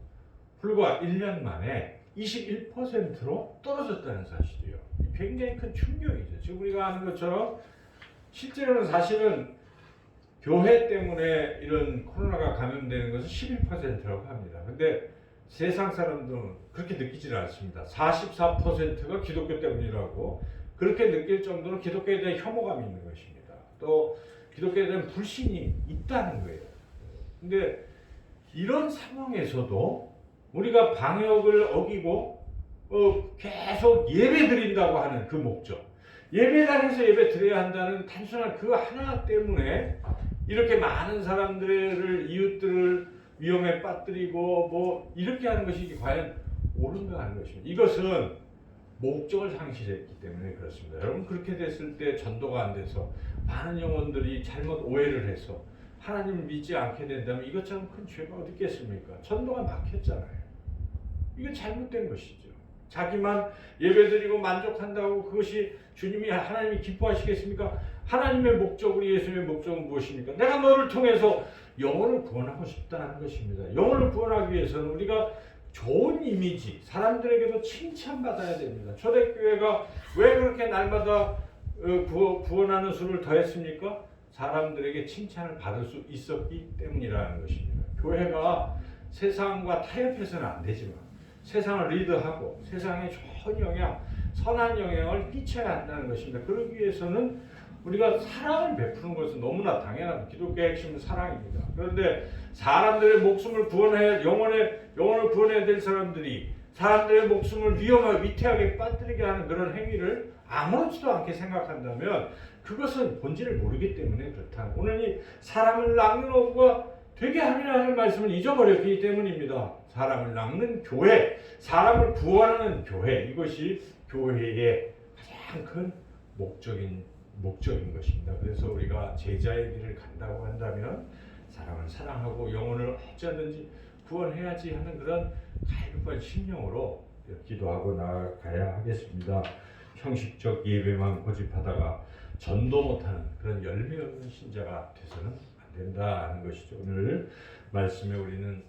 불과 1년 만에 21%로 떨어졌다는 사실이에요. 굉장히 큰 충격이죠. 지금 우리가 아는 것처럼 실제로는 사실은 교회 때문에 이런 코로나가 감염되는 것은 11%라고 합니다. 근데 세상 사람들은 그렇게 느끼질 않습니다. 44%가 기독교 때문이라고 그렇게 느낄 정도로 기독교에 대한 혐오감이 있는 것입니다. 또 기독교에 대한 불신이 있다는 거예요. 근데 이런 상황에서도 우리가 방역을 어기고 계속 예배 드린다고 하는 그 목적, 예배당에서 예배 드려야 한다는 단순한 그 하나 때문에 이렇게 많은 사람들을, 이웃들을 위험에 빠뜨리고 이렇게 하는 것이 과연 옳은가 하는 것입니다. 이것은 목적을 상실했기 때문에 그렇습니다. 여러분, 그렇게 됐을 때 전도가 안 돼서 많은 영혼들이 잘못 오해를 해서 하나님을 믿지 않게 된다면 이것처럼 큰 죄가 어디 있겠습니까? 전도가 막혔잖아요. 이건 잘못된 것이죠. 자기만 예배드리고 만족한다고 그것이 주님이, 하나님이 기뻐하시겠습니까? 하나님의 목적, 우리 예수님의 목적은 무엇입니까? 내가 너를 통해서 영혼을 구원하고 싶다는 것입니다. 영혼을 구원하기 위해서는 우리가 좋은 이미지, 사람들에게도 칭찬받아야 됩니다. 초대교회가 왜 그렇게 날마다 구원하는 수를 더했습니까? 사람들에게 칭찬을 받을 수 있었기 때문이라는 것입니다. 교회가 세상과 타협해서는 안 되지만 세상을 리드하고 세상에 좋은 영향, 선한 영향을 끼쳐야 한다는 것입니다. 그러기 위해서는 우리가 사랑을 베푸는 것은 너무나 당연한, 기독교의 핵심은 사랑입니다. 그런데 사람들의 목숨을 구원해야, 영혼을 구원해야 될 사람들이 사람들의 목숨을 위태하게 빠뜨리게 하는 그런 행위를 아무렇지도 않게 생각한다면 그것은 본질을 모르기 때문에 그렇다. 오늘 이 사람을 낚는 어부가 되게 하리라는 말씀을 잊어버렸기 때문입니다. 사람을 낚는 교회, 사람을 구원하는 교회, 이것이 교회의 가장 큰 목적인 것입니다. 그래서 우리가 제자의 길을 간다고 한다면 사람을 사랑하고 영혼을 어찌하든지 구원해야지 하는 그런 갈급한 심령으로 기도하고 나아가야 하겠습니다. 형식적 예배만 고집하다가 전도 못하는 그런 열매 없는 신자가 돼서는 안 된다는 것이죠. 오늘 말씀에 우리는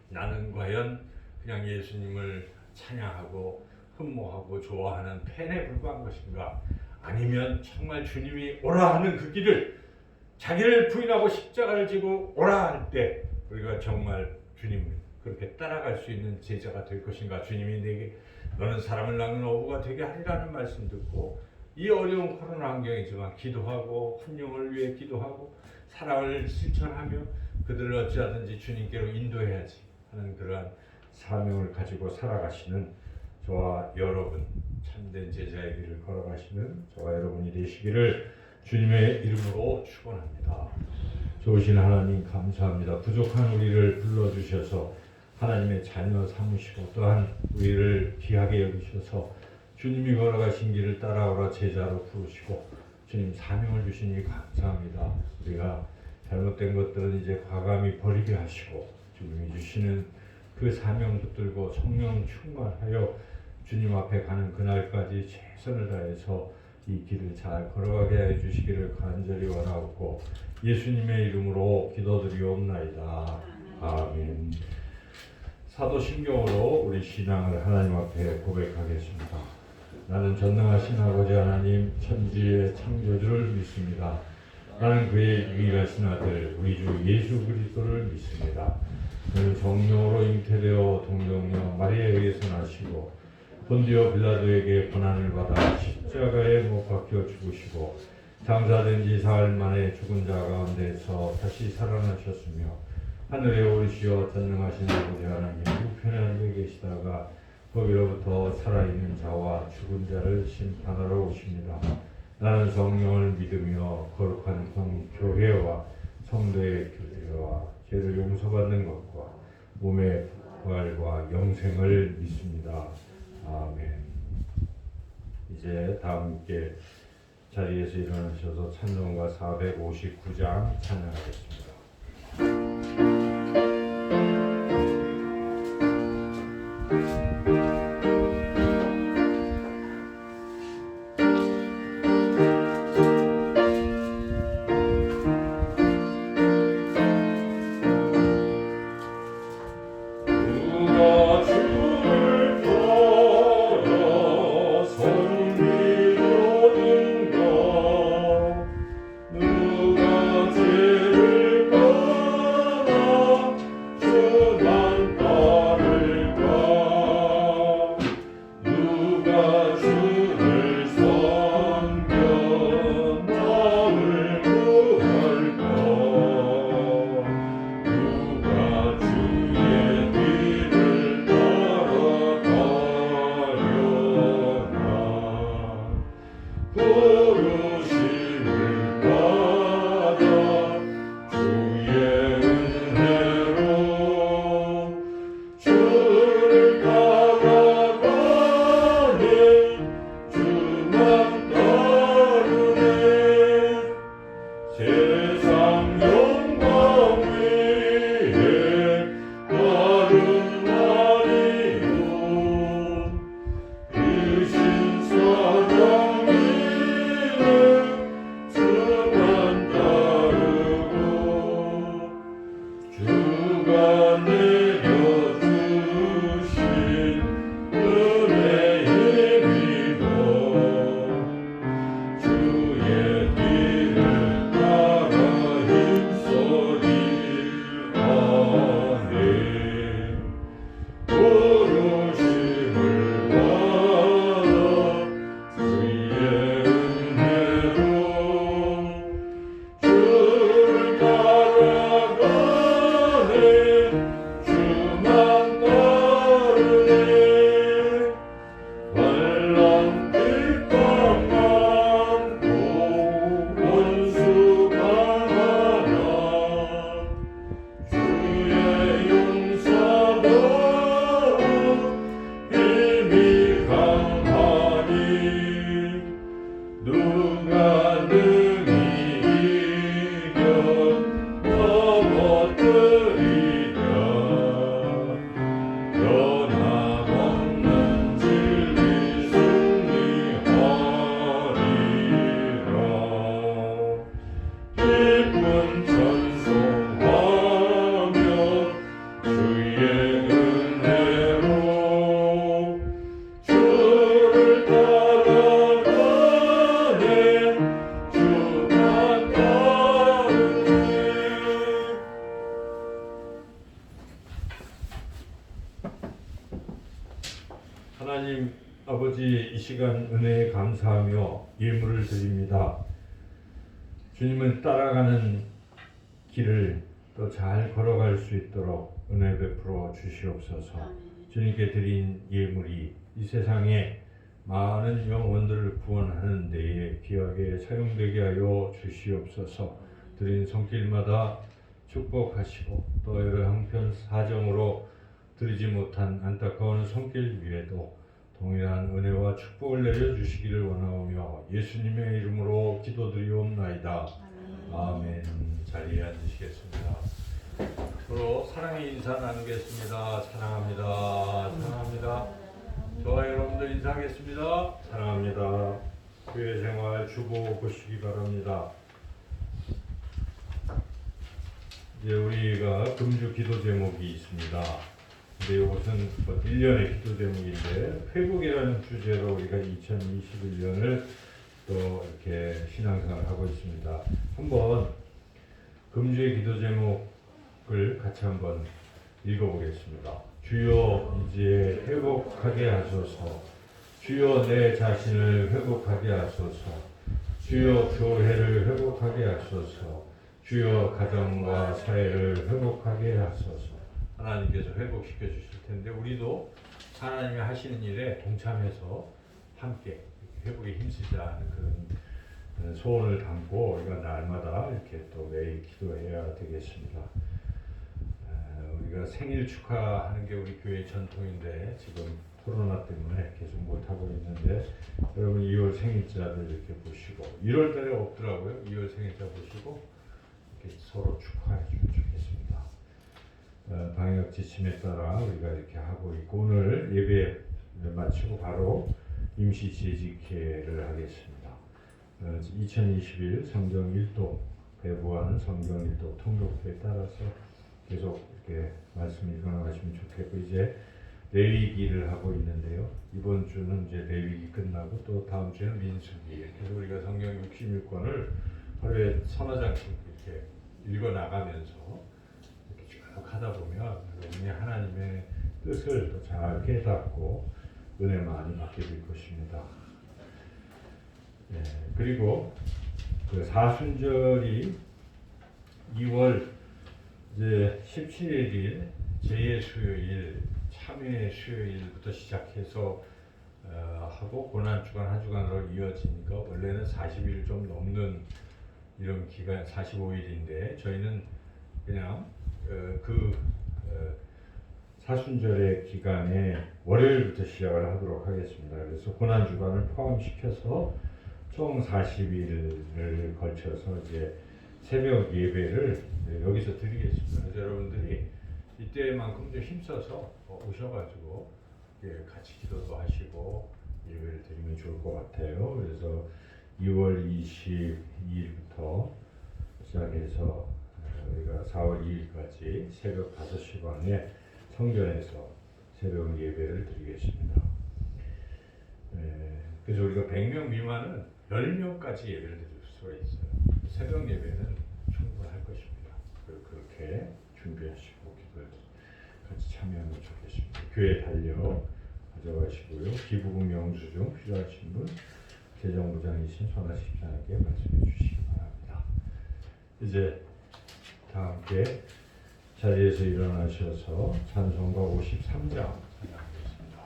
나는 과연 그냥 예수님을 찬양하고 흠모하고 좋아하는 팬에 불과한 것인가, 아니면 정말 주님이 오라 하는 그 길을 자기를 부인하고 십자가를 지고 오라 할 때 우리가 정말 주님을 그렇게 따라갈 수 있는 제자가 될 것인가. 주님이 내게 너는 사람을 낚는 어부가 되게 하리라는 말씀 듣고 이 어려운 코로나 환경이지만 기도하고 hun령을 위해 기도하고 사랑을 실천하며 그들을 어찌하든지 주님께로 인도해야지 하는 그러한 사명을 가지고 살아가시는 저와 여러분, 참된 제자의 길을 걸어가시는 저와 여러분이 되시기를 주님의 이름으로 축원합니다. 좋으신 하나님 감사합니다. 부족한 우리를 불러주셔서 하나님의 자녀 삼으시고 또한 우리를 귀하게 여기셔서 주님이 걸어가신 길을 따라오라 제자로 부르시고 주님 사명을 주시니 감사합니다. 우리가 잘못된 것들은 이제 과감히 버리게 하시고 주님이 주시는 그 사명 붙들고 성령 충만하여 주님 앞에 가는 그날까지 최선을 다해서 이 길을 잘 걸어가게 해주시기를 간절히 원하옵고 예수님의 이름으로 기도드리옵나이다. 아멘. 사도신경으로 우리 신앙을 하나님 앞에 고백하겠습니다. 나는 전능하신 아버지 하나님 천지의 창조주를 믿습니다. 나는 그의 유일하신 아들 우리 주 예수 그리스도를 믿습니다. 그는 성령으로 잉태되어 동정녀 마리아에 의해서 나시고 본디오 빌라도에게 고난을 받아 십자가에 못 박혀 죽으시고 장사된 지 사흘 만에 죽은 자 가운데서 다시 살아나셨으며 하늘에 오르시어 전능하신 아버지 하나님 우편에 앉아 계시다가 거기로부터 살아있는 자와 죽은 자를 심판하러 오십니다. 나는 성령을 믿으며 거룩한 공교회와 성도의 교제와 죄를 용서받는 것과 몸의 부활과 영생을 믿습니다. 아멘. 이제 다 함께 자리에서 일어나셔서 찬송가 459장 찬양하겠습니다. 부르심을 받아 일꾼 찬송하며 주의 은혜로 주를 따라가네 주만 따르네. 하나님 아버지, 이 시간 은혜에 감사하며 예물을 드립니다. 주님을 따라가는 길을 또 잘 걸어갈 수 있도록 은혜 베풀어 주시옵소서. 주님께 드린 예물이 이 세상에 많은 영혼들을 구원하는 데에 귀하게 사용되게 하여 주시옵소서. 드린 손길마다 축복하시고 또 여러 형편 사정으로 드리지 못한 안타까운 손길 위에도 동일한 은혜와 축복을 내려주시기를 원하오며 예수님의 이름으로 기도드리옵나이다. 아멘. 자리에 앉으시겠습니다. 서로 사랑의 인사 나누겠습니다. 사랑합니다. 사랑합니다. 저와 여러분들 인사하겠습니다. 사랑합니다. 교회 생활 주보 보시기 바랍니다. 이제 우리가 금주 기도 제목이 있습니다. 근데 이것은 1년의 기도 제목인데 회복이라는 주제로 우리가 2021년을 또 이렇게 신앙생활을 하고 있습니다. 한번 금주의 기도 제목을 같이 한번 읽어보겠습니다. 주여 이제 회복하게 하소서. 주여 내 자신을 회복하게 하소서. 주여 교회를 회복하게 하소서. 주여 가정과 사회를 회복하게 하소서. 하나님께서 회복시켜 주실 텐데 우리도 하나님이 하시는 일에 동참해서 함께 회복에 힘쓰자는 그런 소원을 담고 우리가 날마다 이렇게 또 매일 기도해야 되겠습니다. 우리가 생일 축하하는 게 우리 교회 전통인데 지금 코로나 때문에 계속 못하고 있는데 여러분 2월 생일자들 이렇게 보시고 1월 달에 없더라고요. 2월 생일자 보시고 이렇게 서로 축하해 주면 좋겠습니다. 방역 지침에 따라 우리가 이렇게 하고 있고 오늘 예배 마치고 바로 임시 재직회를 하겠습니다. 2021 성경 일독 배부하는 성경 일독 통독회에 따라서 계속 이렇게 말씀 읽어나가시면 좋겠고 이제 레위기를 하고 있는데요. 이번 주는 이제 레위기 끝나고 또 다음 주에는 민수기. 그래서 우리가 성경 66권을 하루에 서너 장씩 이렇게 읽어나가면서 이렇게 쭉 하다 보면 여러분이 하나님의 뜻을 더 잘 깨닫고 은혜 많이 받게 될 것입니다. 그리고 그 사순절이 2월 이제 17일 제예수요일 참회 수요일부터 시작해서 하고 고난주간 한 주간으로 이어지니까 원래는 40일 좀 넘는 이런 기간 45일인데 저희는 그냥 사순절의 기간에 월요일부터 시작을 하도록 하겠습니다. 그래서 고난주간을 포함시켜서 총 40일을 걸쳐서 이제 새벽 예배를 여기서 드리겠습니다. 그래서 여러분들이 이때만큼 좀 힘써서 오셔가지고 같이 기도도 하시고 예배를 드리면 좋을 것 같아요. 그래서 2월 22일부터 시작해서 우리가 4월 2일까지 새벽 5시 반에 성전에서 새벽 예배를 드리겠습니다. 그래서 우리가 100명 미만은 10명까지 예배를 드릴 수가 있어요. 새벽 예배는 충분할 것입니다. 그렇게 준비하시고 기도를 같이 참여하면 좋겠습니다. 교회 달력 가져가시고요. 기부금 영수증 필요하신 분 재정부장이신 손아 집사님께 말씀해 주시기 바랍니다. 이제 다 함께 자리에서 일어나셔서 찬송가 53장 찬양하겠습니다.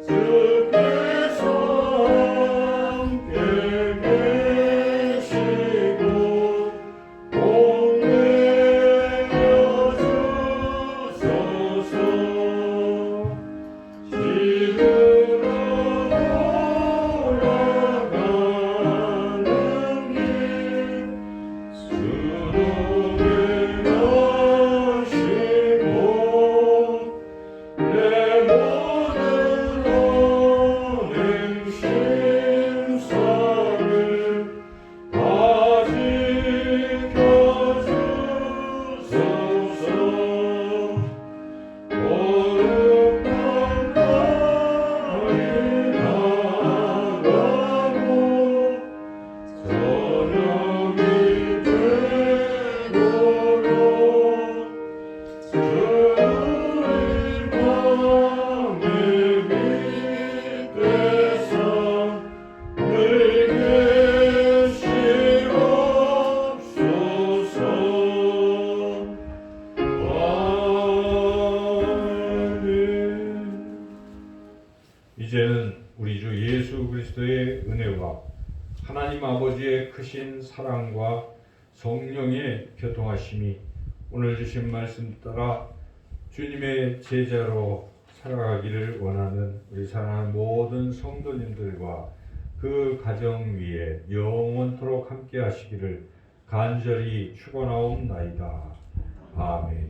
Super 그리스도의 은혜와 하나님 아버지의 크신 사랑과 성령의 교통하심이 오늘 주신 말씀 따라 주님의 제자로 살아가기를 원하는 우리 사랑하는 모든 성도님들과 그 가정 위에 영원토록 함께 하시기를 간절히 축원하옵나이다. 아멘.